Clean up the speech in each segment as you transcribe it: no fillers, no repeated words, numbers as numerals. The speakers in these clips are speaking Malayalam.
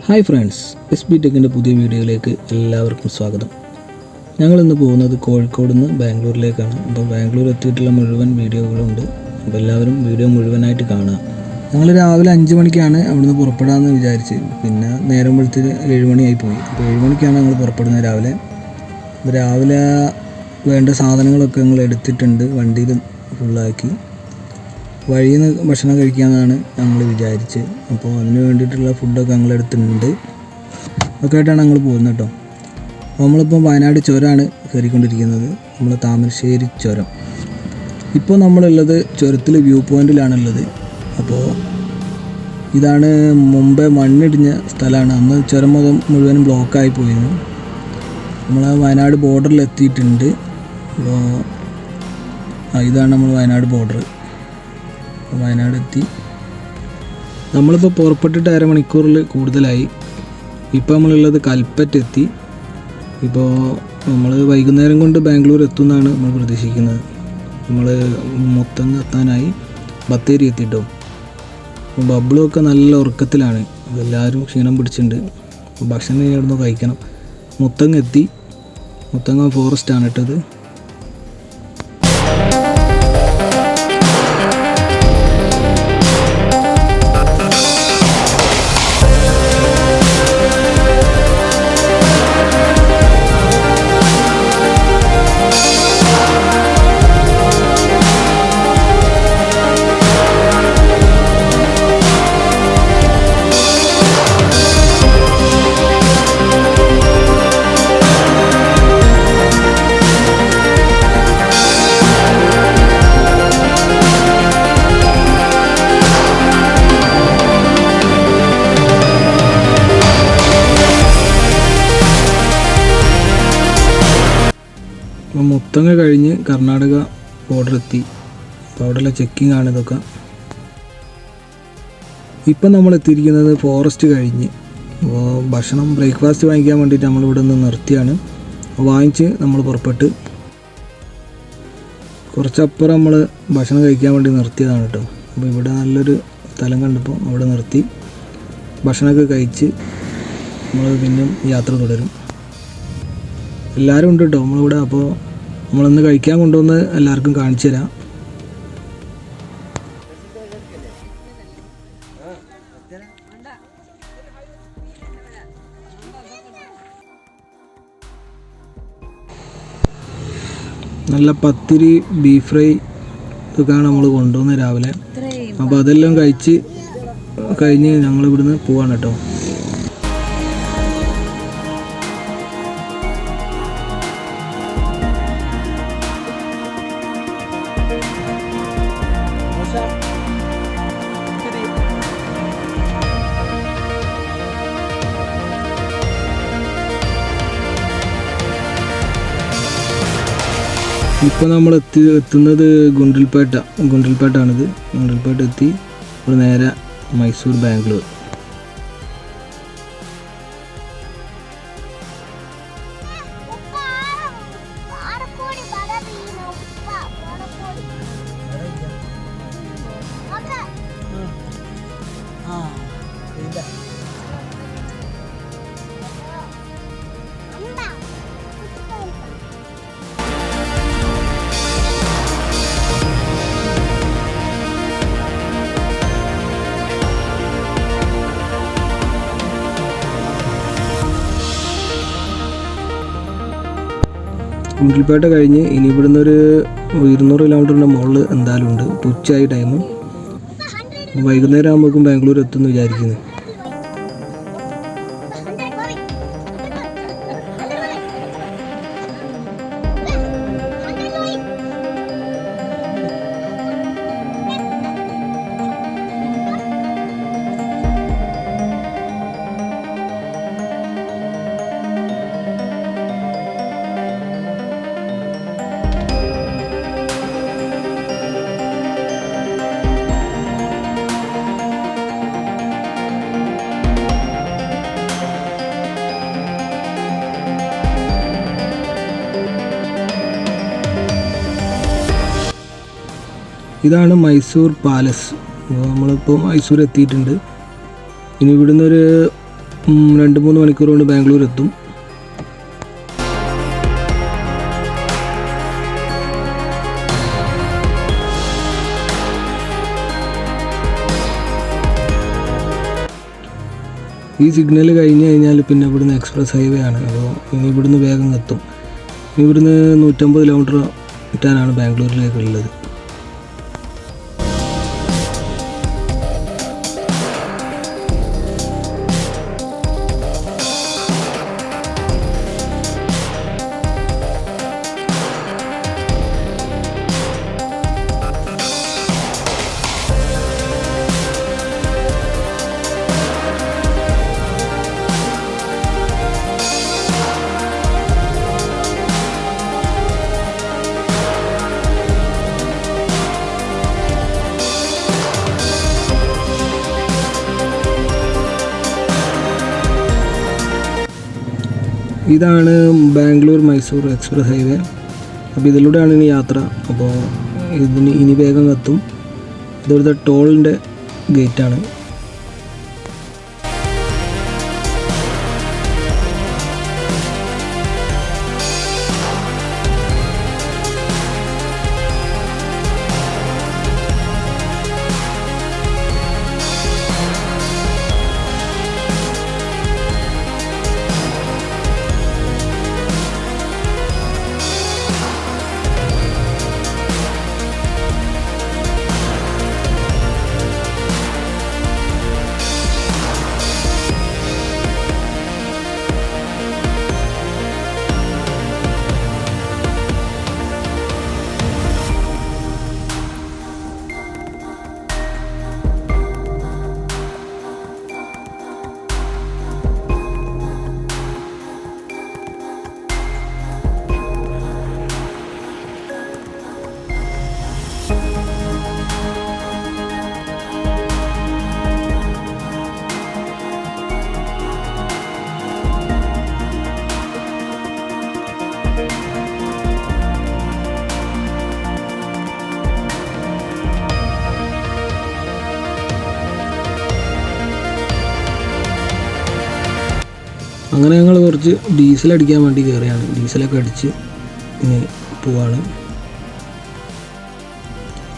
ഹായ് ഫ്രണ്ട്സ്, SB ടെക്കിൻ്റെ പുതിയ വീഡിയോയിലേക്ക് എല്ലാവർക്കും സ്വാഗതം. ഞങ്ങളിന്ന് പോകുന്നത് കോഴിക്കോട് നിന്ന് ബാംഗ്ലൂരിലേക്കാണ്. അപ്പോൾ ബാംഗ്ലൂർ എത്തിയിട്ടുള്ള മുഴുവൻ വീഡിയോകളുണ്ട്. അപ്പോൾ എല്ലാവരും വീഡിയോ മുഴുവനായിട്ട് കാണുക. ഞങ്ങൾ രാവിലെ 5 മണിക്കാണ് അവിടുന്ന് പുറപ്പെടാമെന്ന് വിചാരിച്ച്. പിന്നെ നേരം വെളുത്ത് 7 മണിയായി പോയി. അപ്പോൾ 7 മണിക്കാണ് ഞങ്ങൾ പുറപ്പെടുന്നത് രാവിലെ. അപ്പോൾ രാവിലെ വേണ്ട സാധനങ്ങളൊക്കെ ഞങ്ങൾ എടുത്തിട്ടുണ്ട്, വണ്ടിയിൽ ഫുള്ളാക്കി. വഴിയിൽ നിന്ന് ഭക്ഷണം കഴിക്കാമെന്നാണ് ഞങ്ങൾ വിചാരിച്ചത്. അപ്പോൾ അതിന് വേണ്ടിയിട്ടുള്ള ഫുഡൊക്കെ ഞങ്ങൾ എടുത്തിട്ടുണ്ട്. ഒക്കെ ആയിട്ടാണ് ഞങ്ങൾ പോകുന്നത് കേട്ടോ. അപ്പോൾ നമ്മളിപ്പോൾ വയനാട് ചുരമാണ് കയറിക്കൊണ്ടിരിക്കുന്നത്, നമ്മൾ താമരശ്ശേരി ചുരം. ഇപ്പോൾ നമ്മളുള്ളത് ചുരത്തിൽ വ്യൂ പോയിൻറ്റിലാണുള്ളത്. അപ്പോൾ ഇതാണ് മുമ്പേ മണ്ണിടിഞ്ഞ സ്ഥലമാണ്. അന്ന് ചുരം മുഴുവനും ബ്ലോക്കായി പോയിരുന്നു. നമ്മൾ വയനാട് ബോർഡറിൽ എത്തിയിട്ടുണ്ട്. അപ്പോൾ ഇതാണ് നമ്മൾ വയനാട് ബോർഡർ. വയനാട് എത്തി. നമ്മളിപ്പോൾ പുറപ്പെട്ടിട്ട് അരമണിക്കൂറിൽ കൂടുതലായി. ഇപ്പോൾ നമ്മളുള്ളത് കൽപ്പറ്റ എത്തി. ഇപ്പോൾ നമ്മൾ വൈകുന്നേരം കൊണ്ട് ബാംഗ്ലൂർ എത്തുമെന്നാണ് നമ്മൾ പ്രതീക്ഷിക്കുന്നത്. നമ്മൾ മൊത്തം എത്താനായി ബത്തേരി എത്തിയിട്ടോ. അപ്പോൾ ബബിളൊക്കെ നല്ല ഉറക്കത്തിലാണ്. എല്ലാവരും ക്ഷീണം പിടിച്ചിട്ടുണ്ട്. ഭക്ഷണം ഇവിടുന്ന് കഴിക്കണം. മുത്തങ്ങ എത്തി. മുത്തങ്ങ ഫോറസ്റ്റാണ് ഇട്ടത്. അപ്പോൾ മുത്തങ്ങ കഴിഞ്ഞ് കർണാടക ബോർഡർ എത്തി. അപ്പോൾ അവിടെയുള്ള ചെക്കിംഗ് ആണ് ഇതൊക്കെ. ഇപ്പം നമ്മൾ എത്തിയിരിക്കുന്നത് ഫോറസ്റ്റ് കഴിഞ്ഞ്. അപ്പോൾ ഭക്ഷണം ബ്രേക്ക്ഫാസ്റ്റ് വാങ്ങിക്കാൻ വേണ്ടിയിട്ട് നമ്മളിവിടെ നിന്ന് നിർത്തിയാണ്. വാങ്ങിച്ച് നമ്മൾ പുറപ്പെട്ട് കുറച്ചപ്പുറം നമ്മൾ ഭക്ഷണം കഴിക്കാൻ വേണ്ടി നിർത്തിയതാണ് കേട്ടോ. അപ്പോൾ ഇവിടെ നല്ലൊരു സ്ഥലം കണ്ടപ്പോൾ അവിടെ നിർത്തി ഭക്ഷണമൊക്കെ കഴിച്ച് നമ്മൾ പിന്നെയും യാത്ര തുടരും. എല്ലാവരും ഉണ്ട് കേട്ടോ നമ്മളിവിടെ. അപ്പോൾ നമ്മളിന്ന് കഴിക്കാൻ കൊണ്ടുവന്ന് എല്ലാവർക്കും കാണിച്ചു തരാം. നല്ല പത്തിരി, ബീഫ് ഫ്രൈ ഇതൊക്കെയാണ് നമ്മൾ കൊണ്ടുവന്നത് രാവിലെ. അപ്പോൾ അതെല്ലാം കഴിഞ്ഞ് ഞങ്ങളിവിടുന്ന് പോവാണ് കേട്ടോ. ഇപ്പോൾ നമ്മൾ എത്തുന്നത് ഗുണ്ടൽപേട്ടാണിത്. ഗുണ്ടൽപേട്ട എത്തി. ഇവിടെ നേരെ മൈസൂർ, ബാംഗ്ലൂർ. ഗുണ്ടൽപേട്ട കഴിഞ്ഞ് ഇനി ഇവിടുന്ന് ഒരു 200 കിലോമീറ്ററിൻ്റെ മുകളിൽ എന്തായാലും ഉണ്ട്. ഉച്ചയായി ടൈം. വൈകുന്നേരം ആകുമ്പോഴേക്കും ബാംഗ്ലൂർ എത്തുമെന്ന് വിചാരിക്കുന്നു. ഇതാണ് മൈസൂർ പാലസ്. നമ്മളിപ്പോൾ മൈസൂർ എത്തിയിട്ടുണ്ട്. ഇനി ഇവിടുന്ന് ഒരു 2-3 മണിക്കൂർ കൊണ്ട് ബാംഗ്ലൂർ എത്തും. ഈ സിഗ്നൽ കഴിഞ്ഞ് കഴിഞ്ഞാൽ പിന്നെ ഇവിടുന്ന് എക്സ്പ്രസ് ഹൈവേ ആണ്. അപ്പോൾ ഇനി ഇവിടുന്ന് വേഗം എത്തും. ഇവിടുന്ന് 150 കിലോമീറ്റർ കിട്ടാനാണ് ബാംഗ്ലൂരിലേക്കുള്ളത്. ഇതാണ് ബാംഗ്ലൂർ-മൈസൂർ എക്സ്പ്രസ് ഹൈവേ. അപ്പോൾ ഇതിലൂടെയാണ് ഇനി യാത്ര. അപ്പോൾ ഇനി വേഗം എത്തും. ഇവിടുത്തെ ടോളിൻ്റെ ഗേറ്റാണ്. അങ്ങനെ ഞങ്ങൾ കുറച്ച് ഡീസൽ അടിക്കാൻ വേണ്ടി കയറിയാണ്. ഡീസലൊക്കെ അടിച്ച് ഇനി പോവാണ്.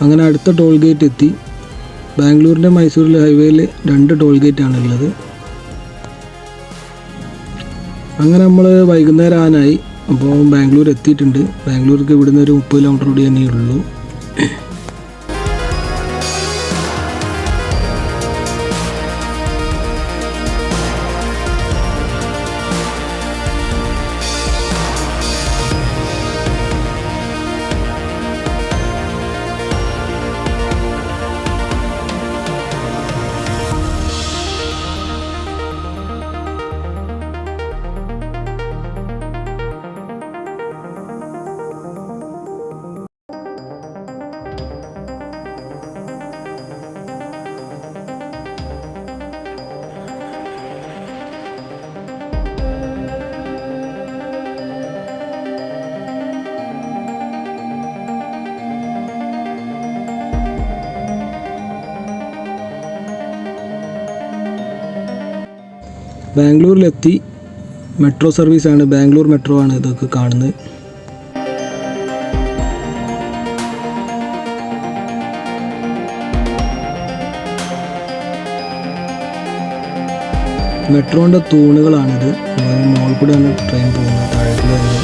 അങ്ങനെ അടുത്ത ടോൾ ഗേറ്റ് എത്തി. ബാംഗ്ലൂരിൻ്റെ മൈസൂരിലെ ഹൈവേയിൽ 2 ടോൾ ഗേറ്റാണ് ഉള്ളത്. അങ്ങനെ നമ്മൾ വൈകുന്നേരം ആനായി. അപ്പോൾ ബാംഗ്ലൂർ എത്തിയിട്ടുണ്ട്. ബാംഗ്ലൂർക്ക് ഇവിടുന്ന് ഒരു 30 കിലോമീറ്റർ കൂടി തന്നെ ഉള്ളൂ. ബാംഗ്ലൂരിലെത്തി. മെട്രോ സർവീസാണ്, ബാംഗ്ലൂർ മെട്രോ ആണ് ഇതൊക്കെ കാണുന്നത്. മെട്രോൻ്റെ തൂണുകളാണിത്. മുകളിൽ കൂടെയാണ് ട്രെയിൻ പോകുന്നത്, താഴേക്ക് വരുന്നത്.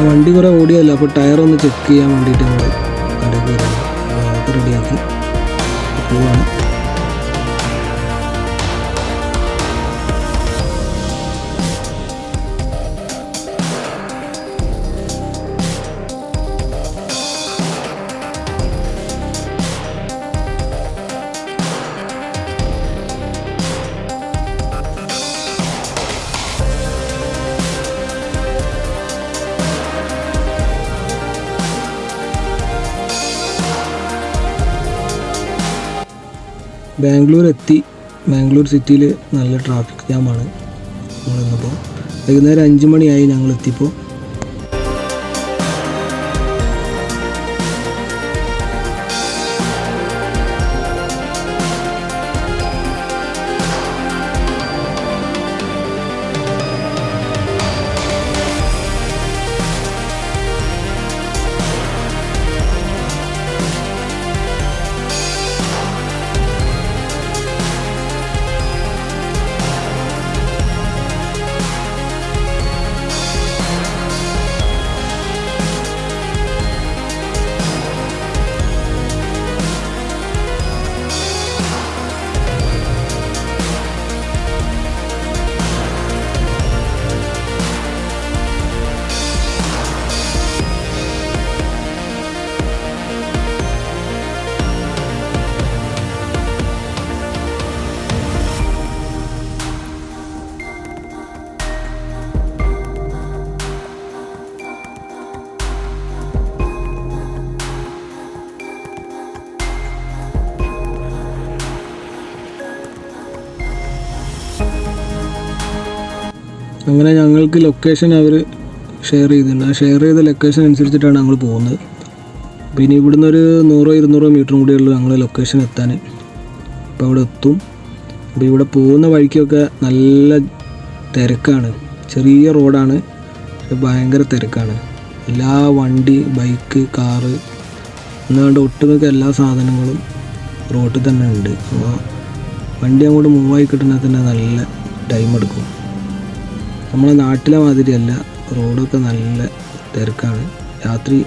വണ്ടി കുറേ ഓടിയല്ല, അപ്പോൾ ടയറൊന്ന് ചെക്ക് ചെയ്യാൻ വേണ്ടിയിട്ട് നമ്മൾ കടയിൽ കയറുന്നു. അതൊക്കെ റെഡിയാക്കി പോവാണ്. ബാംഗ്ലൂർ എത്തി. ബാംഗ്ലൂർ സിറ്റിയിൽ നല്ല ട്രാഫിക് ജാമാണ്. നമ്മളിന്നിപ്പോൾ വൈകുന്നേരം 5 മണിയായി ഞങ്ങൾ എത്തിയപ്പോൾ. അങ്ങനെ ഞങ്ങൾക്ക് ലൊക്കേഷൻ അവർ ഷെയർ ചെയ്തിട്ടുണ്ട്. ആ ഷെയർ ചെയ്ത ലൊക്കേഷൻ അനുസരിച്ചിട്ടാണ് ഞങ്ങൾ പോകുന്നത്. പിന്നെ ഇവിടുന്ന് ഒരു 100-200 മീറ്ററും കൂടിയേ ഉള്ളൂ ഞങ്ങൾ ലൊക്കേഷൻ എത്താൻ. അപ്പോൾ അവിടെ എത്തും. അപ്പോൾ ഇവിടെ പോകുന്ന വഴിക്കൊക്കെ നല്ല തിരക്കാണ്. ചെറിയ റോഡാണ്, പക്ഷെ ഭയങ്കര തിരക്കാണ്. എല്ലാ വണ്ടി, ബൈക്ക്, കാറ് എന്നുകൊണ്ട് ഒട്ടുമിക്ക എല്ലാ സാധനങ്ങളും റോഡിൽ തന്നെ ഉണ്ട്. അപ്പോൾ വണ്ടി അങ്ങോട്ട് മൂവായി കിട്ടണമെങ്കിൽ തന്നെ നല്ല ടൈം എടുക്കും. നമ്മളെ നാട്ടിലെ മാതിരിയല്ല, റോഡൊക്കെ നല്ല തിരക്കാണ് രാത്രി.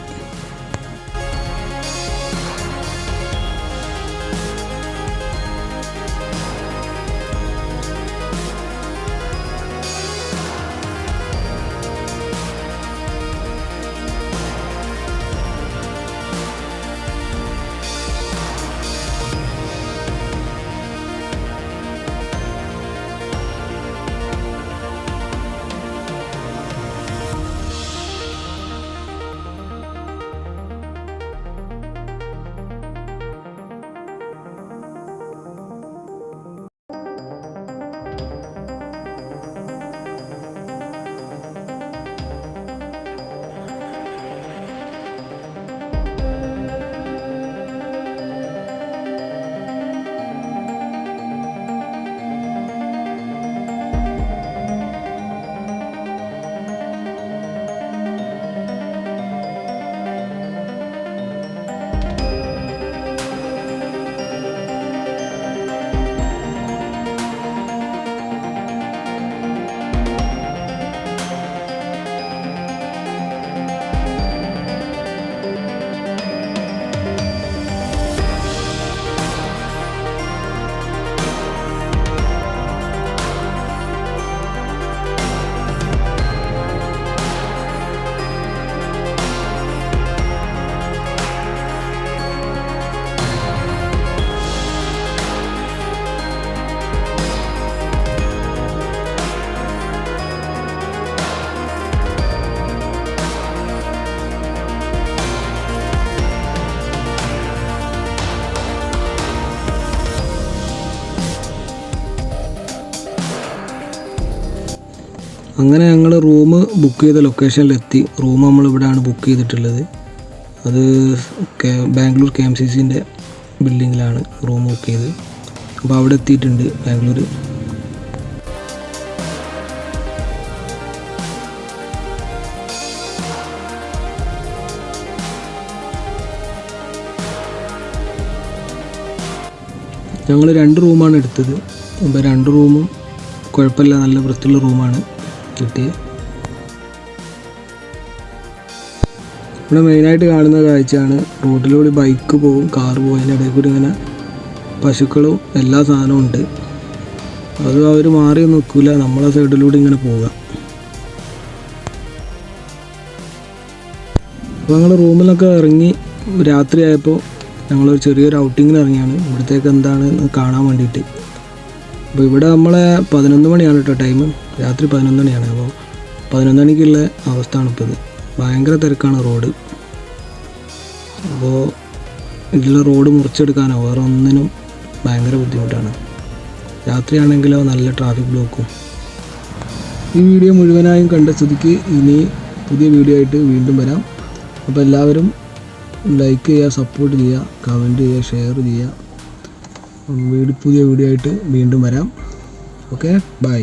അങ്ങനെ ഞങ്ങൾ റൂം ബുക്ക് ചെയ്ത ലൊക്കേഷനിലെത്തി. റൂം നമ്മളിവിടെയാണ് ബുക്ക് ചെയ്തിട്ടുള്ളത്. അത് ബാംഗ്ലൂർ KMCCൻ്റെ ബിൽഡിങ്ങിലാണ് റൂം ബുക്ക് ചെയ്ത്. അപ്പോൾ അവിടെ എത്തിയിട്ടുണ്ട് ബാംഗ്ലൂർ. ഞങ്ങൾ 2 റൂമാണ് എടുത്തത്. അപ്പോൾ 2 റൂമും കുഴപ്പമില്ല, നല്ല വൃത്തിയുള്ള റൂമാണ് കിട്ടിയത്. ഇവിടെ മെയിനായിട്ട് കാണുന്ന കാഴ്ചയാണ് റോഡിലൂടെ ബൈക്ക് പോകും, കാറ് പോകും, അതിൻ്റെ ഇടയിൽ കൂടി ഇങ്ങനെ പശുക്കളും എല്ലാ സാധനവും ഉണ്ട്. അത് അവർ മാറി നിൽക്കില്ല, നമ്മളെ സൈഡിലൂടെ ഇങ്ങനെ പോവുക. അപ്പോൾ ഞങ്ങൾ റൂമിലൊക്കെ ഇറങ്ങി രാത്രിയായപ്പോൾ ഞങ്ങളൊരു ചെറിയൊരു ഔട്ടിങ്ങിന് ഇറങ്ങിയാണ് ഇവിടത്തേക്ക് എന്താണ് കാണാൻ വേണ്ടിയിട്ട്. അപ്പോൾ ഇവിടെ നമ്മളെ 11 മണിയാണ് കേട്ടോ ടൈം, രാത്രി 11 മണിയാണ്. അപ്പോൾ 11 മണിക്കുള്ള അവസ്ഥയാണ് ഇപ്പോൾ ഇത്. ഭയങ്കര തിരക്കാണ് റോഡ്. അപ്പോൾ ഇതിലുള്ള റോഡ് മുറിച്ചെടുക്കാനോ വേറെ ഒന്നിനും ഭയങ്കര ബുദ്ധിമുട്ടാണ്. രാത്രിയാണെങ്കിലോ നല്ല ട്രാഫിക് ബ്ലോക്കും. ഈ വീഡിയോ മുഴുവനായും കണ്ട സ്ഥിതിക്ക് ഇനി പുതിയ വീഡിയോ ആയിട്ട് വീണ്ടും വരാം. അപ്പോൾ എല്ലാവരും ലൈക്ക് ചെയ്യുക, സപ്പോർട്ട് ചെയ്യുക, കമൻറ്റ് ചെയ്യുക, ഷെയർ ചെയ്യുക. പുതിയ വീഡിയോ ആയിട്ട് വീണ്ടും വരാം. Okay, by.